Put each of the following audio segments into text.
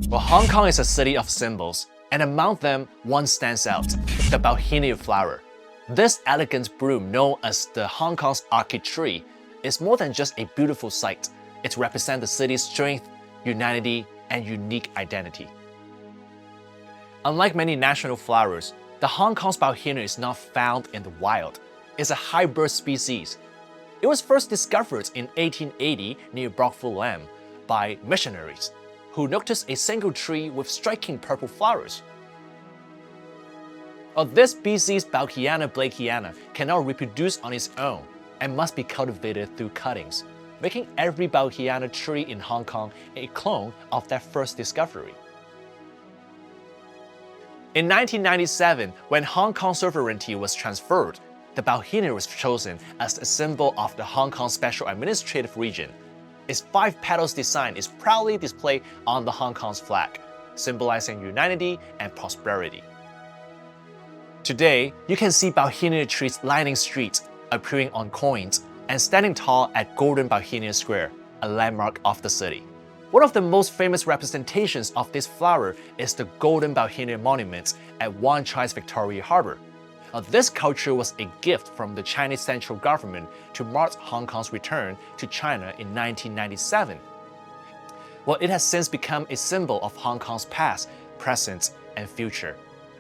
Well, Hong Kong is a city of symbols, and among them, one stands out, the Bauhinia flower. This elegant bloom, known as the Hong Kong's Orchid Tree, is more than just a beautiful sight. It represents the city's strength, unity, and unique identity. Unlike many national flowers, the Hong Kong's Bauhinia is not found in the wild. It's a hybrid species. It was first discovered in 1880 near Brockville Lam by missionaries, who noticed a single tree with striking purple flowers. This species, Bauhinia blakeana, cannot reproduce on its own and must be cultivated through cuttings, making every Bauhinia tree in Hong Kong a clone of that first discovery. In 1997, when Hong Kong sovereignty was transferred, the Bauhinia was chosen as a symbol of the Hong Kong Special Administrative Region. Its 5 petals design is proudly displayed on the Hong Kong's flag, symbolizing unity and prosperity. Today, you can see Bauhinia trees lining streets, appearing on coins, and standing tall at Golden Bauhinia Square, a landmark of the city. One of the most famous representations of this flower is the Golden Bauhinia Monument at Wan Chai's Victoria Harbour. This sculpture was a gift from the Chinese central government to mark Hong Kong's return to China in 1997. Well, it has since become a symbol of Hong Kong's past, present, and future,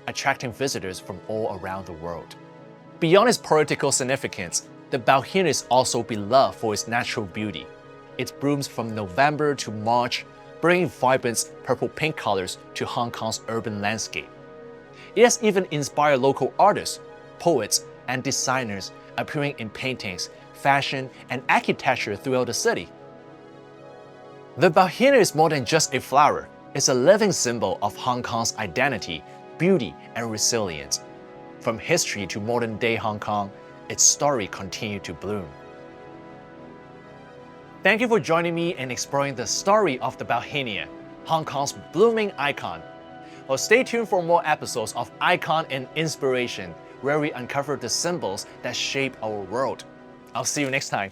attracting visitors from all around the world. Beyond its political significance, the Bauhinia is also beloved for its natural beauty. It blooms from November to March, bringing vibrant purple-pink colors to Hong Kong's urban landscape. It has even inspired local artists, poets, and designers, appearing in paintings, fashion, and architecture throughout the city. The Bauhinia is more than just a flower. It's a living symbol of Hong Kong's identity, beauty, and resilience. From history to modern-day Hong Kong, its story continues to bloom. Thank you for joining me in exploring the story of the Bauhinia, Hong Kong's blooming icon. Well, stay tuned for more episodes of Icon and Inspiration, where we uncover the symbols that shape our world. I'll see you next time.